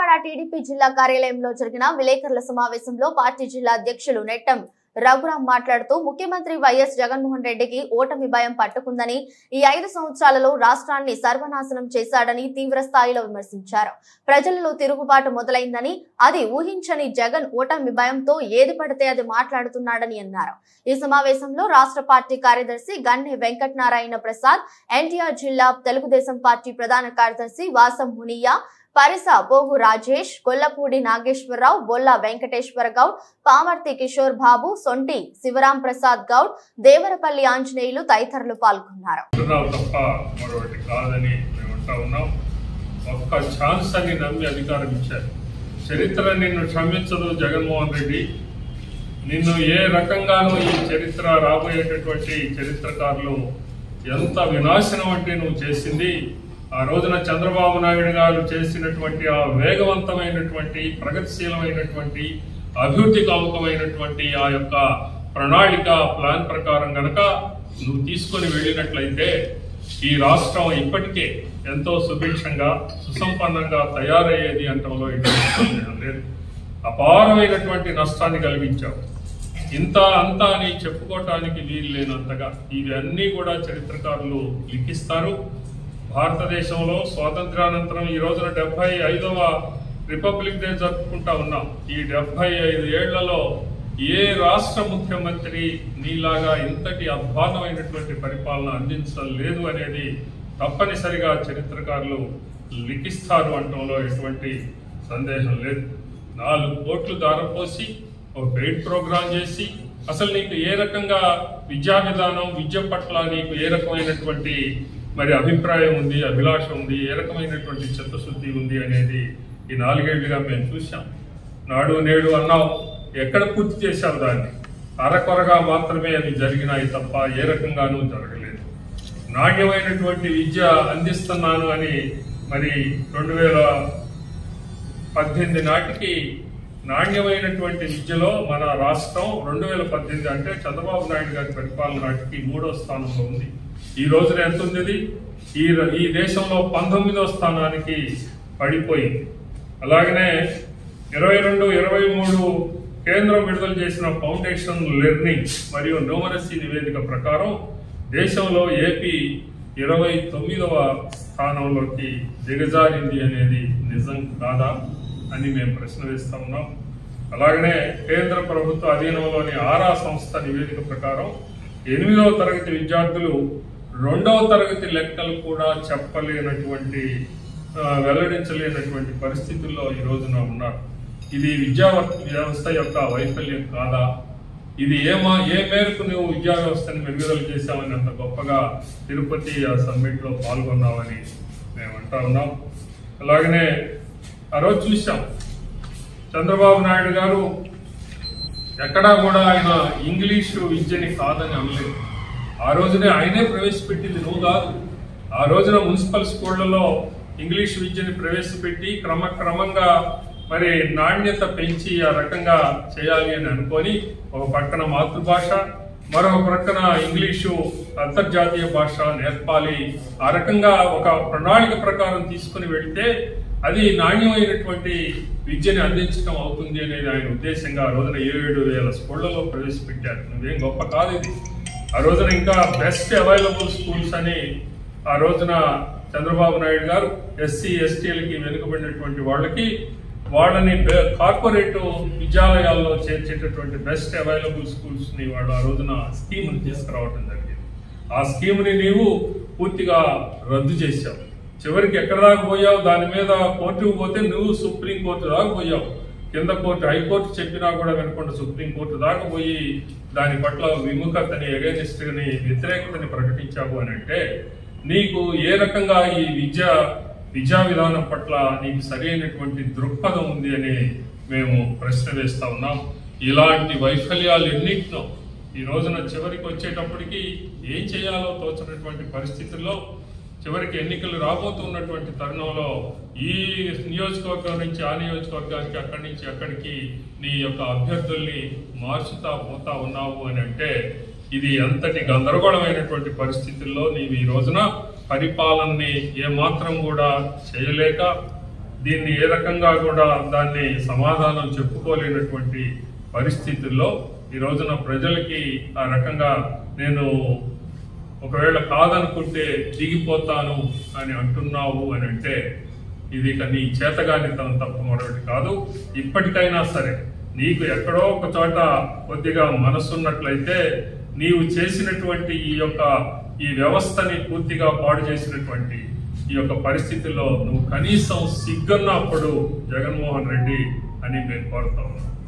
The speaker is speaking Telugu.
విజయవాడ టీడీపీ జిల్లా కార్యాలయంలో జరిగిన విలేకరుల సమావేశంలో పార్టీ జిల్లా అధ్యక్షులు నెట్టం రఘురాం మాట్లాడుతూ ముఖ్యమంత్రి వైఎస్ జగన్మోహన్ రెడ్డికి ఓటమి భయం పట్టుకుందని, ఈ 5 సంవత్సరాలలో రాష్ట్రాన్ని సర్వనాశనం చేశాడని తీవ్ర స్థాయిలో విమర్శించారు. ప్రజలలో తిరుగుబాటు మొదలైందని, అది ఊహించని జగన్ ఓటమి భయంతో ఏది పడితే అది మాట్లాడుతున్నాడని అన్నారు. ఈ సమావేశంలో రాష్ట్ర పార్టీ కార్యదర్శి గన్నె వెంకటనారాయణ ప్రసాద్, ఎన్టీఆర్ జిల్లా తెలుగుదేశం పార్టీ ప్రధాన కార్యదర్శి వాసం మునియా, పరిస పోగు రాజేష్, కొల్లపూడి నాగేశ్వరరావు, బొల్ల వెంకటేశ్వర గౌడ్, పామర్తి కిషోర్ బాబు, సొంటి శివరాం ప్రసాద్ గౌడ్, దేవరపల్లి ఆంజనేయులు తదితరులు పాల్గొన్నారు. చరిత్ర నిన్ను క్షమించదు జగన్మోహన్ రెడ్డి. నిన్ను ఏ రకంగానూ ఈ చరిత్ర రాబోయేటటువంటి చరిత్రకారులు ఎంత వినాశనం అంటే నువ్వు చేసింది. ఆ రోజున చంద్రబాబు నాయుడు గారు చేసినటువంటి ఆ వేగవంతమైనటువంటి ప్రగతిశీలమైనటువంటి అభివృద్ధి కాముకమైనటువంటి ఆ యొక్క ప్లాన్ ప్రకారం గనక నువ్వు తీసుకొని వెళ్ళినట్లయితే ఈ రాష్ట్రం ఇప్పటికే ఎంతో సుభిక్షంగా సుసంపన్నంగా తయారయ్యేది అంటంలో లేదు. అపారమైనటువంటి నష్టాన్ని కలిగించావు. ఇంత అంతా అని చెప్పుకోవటానికి వీలు లేనంతగా ఇవన్నీ కూడా చరిత్రకారులు లిఖిస్తారు. భారతదేశంలో స్వాతంత్ర్యానంతరం ఈ రోజున 75వ రిపబ్లిక్ డే జరుపుకుంటా ఉన్నాం. ఈ 75 ఏళ్లలో ఏ రాష్ట్ర ముఖ్యమంత్రి నీలాగా ఇంతటి అధ్వాన్నమైనటువంటి పరిపాలన అందించలేదు అనేది తప్పనిసరిగా చరిత్రకారులు లిఖిస్తారు అంటంలో ఎటువంటి సందేహం లేదు. 4 కోట్లు దారపోసి ఒక పెయిడ్ ప్రోగ్రాం చేసి అసలు నీకు ఏ రకంగా విద్యా విధానం, విద్య పట్ల నీకు ఏ రకమైనటువంటి అభిప్రాయం ఉంది, అభిలాష ఉంది, ఏ రకమైనటువంటి చిత్తశుద్ధి ఉంది అనేది ఈ 4 ఏళ్లుగా మేము చూసాం. నాడు నేడు అన్నావు, ఎక్కడ పూర్తి చేశావు? దాన్ని అరకొరగా మాత్రమే అవి జరిగినాయి తప్ప ఏ రకంగానూ జరగలేదు. నాణ్యమైనటువంటి విద్య అందిస్తున్నాను అని 2018 నాటికి నాణ్యమైనటువంటి విద్యలో మన రాష్ట్రం 2018 అంటే చంద్రబాబు నాయుడు గారి పరిపాలన నాటికి 3వ స్థానంలో ఉంది. ఈ రోజున ఎంత ఉంది? ఈ దేశంలో 19వ స్థానానికి పడిపోయింది. అలాగనే 22-23 కేంద్రం విడుదల చేసిన ఫౌండేషన్ లెర్నింగ్ మరియు న్యూమరసీ నివేదిక ప్రకారం దేశంలో ఏపీ 29వ స్థానంలోకి దిగజారింది అనేది నిజం కాదా అని మేము ప్రశ్న వేస్తా ఉన్నాం. అలాగనే కేంద్ర ప్రభుత్వ అధీనంలోని ఆరా సంస్థ నివేదిక ప్రకారం 8వ తరగతి విద్యార్థులు 2వ తరగతి లెక్కలు కూడా చెప్పలేనటువంటి వెల్లడించలేనటువంటి పరిస్థితుల్లో ఈ రోజున ఉన్నారు. ఇది విద్యా వ్యవస్థ యొక్క వైఫల్యం కాదా? ఇది ఏ మేరకు నువ్వు విద్యా వ్యవస్థని మెరుగుదల చేశామని అంత గొప్పగా తిరుపతి సమ్మిట్ లో పాల్గొన్నామని మేము అంటా ఉన్నాం. అలాగనే ఆ రోజు చూసాం, చంద్రబాబు నాయుడు గారు ఎక్కడా కూడా ఆయన ఇంగ్లీషు విద్యని కాదని అనలేదు. ఆ రోజునే ఆయనే ప్రవేశపెట్టింది, నువ్వు కాదు. ఆ రోజున మున్సిపల్ స్కూళ్లలో ఇంగ్లీష్ విద్యని ప్రవేశపెట్టి క్రమక్రమంగా నాణ్యత పెంచి ఆ రకంగా చేయాలి అని అనుకొని ఒక పక్కన మాతృభాష, మరొక ప్రక్కన ఇంగ్లీషు అంతర్జాతీయ భాష నేర్పాలి, ఆ రకంగా ఒక ప్రణాళిక ప్రకారం తీసుకుని వెళితే అది నాణ్యమైనటువంటి విద్యని అందించడం అవుతుంది అనేది ఆయన ఉద్దేశంగా ఆ రోజున 7,000 స్కూళ్లలో ప్రవేశపెట్టారు. నువ్వేం గొప్ప కాదు ఇది. ఆ రోజున ఇంకా బెస్ట్ అవైలబుల్ స్కూల్స్ అని ఆ రోజున చంద్రబాబు నాయుడు గారు ఎస్సీ ఎస్టీలకి వెనుకబడినటువంటి వాళ్ళని కార్పొరేట్ విద్యాలయాల్లో చేర్చేటటువంటి బెస్ట్ అవైలబుల్ స్కూల్స్ ని వాళ్ళు ఆ రోజున స్కీమ్ తీసుకురావడం జరిగింది. ఆ స్కీమ్ ని నీవు పూర్తిగా రద్దు చేశావు. చివరికి ఎక్కడ దాకా పోయావు? దాని మీద కోర్టుకు పోతే నువ్వు సుప్రీం కోర్టు దాకా పోయావు. కింద కోర్టు, హైకోర్టు చెప్పినా కూడా వినకుండా సుప్రీం కోర్టు దాకా పోయి దాని పట్ల విముఖతని, ఎగనిస్ట్ని, వ్యతిరేకతని ప్రకటించావు అని అంటే నీకు ఏ రకంగా ఈ విద్యా విధానం పట్ల నీకు సరైనటువంటి దృక్పథం ఉంది అని మేము ప్రశ్న వేస్తా ఉన్నాం. ఇలాంటి వైఫల్యాలు ఎన్నింటినో ఈ రోజున చివరికి వచ్చేటప్పటికి ఏం చేయాలో తోచినటువంటి పరిస్థితుల్లో చివరికి ఎన్నికలు రాబోతున్నటువంటి తరుణంలో ఈ నియోజకవర్గం నుంచి ఆ నియోజకవర్గానికి, అక్కడి నుంచి అక్కడికి నీ యొక్క అభ్యర్థుల్ని మార్చుతా పోతా ఉన్నావు అని అంటే ఇది అంతటి గందరగోళమైనటువంటి పరిస్థితుల్లో నీవు ఈ రోజున పరిపాలనని ఏమాత్రం కూడా చేయలేక దీన్ని ఏ రకంగా కూడా దాన్ని సమాధానం చెప్పుకోలేనటువంటి పరిస్థితుల్లో ఈ రోజున ప్రజలకి ఆ రకంగా నేను ఒకవేళ కాదనుకుంటే దిగిపోతాను అని అంటున్నావు అని అంటే ఇది నీ చేతగానితనం తప్ప మరొకటి కాదు. ఇప్పటికైనా సరే నీకు ఎక్కడో ఒక చోట కొద్దిగా మనసున్నట్లయితే నీవు చేసినటువంటి ఈ వ్యవస్థని పూర్తిగా పాడు చేసినటువంటి ఈ యొక్క పరిస్థితుల్లో నువ్వు కనీసం సిగ్గున్నప్పుడు జగన్మోహన్ రెడ్డి అని నేను కోరుతా ఉన్నాను.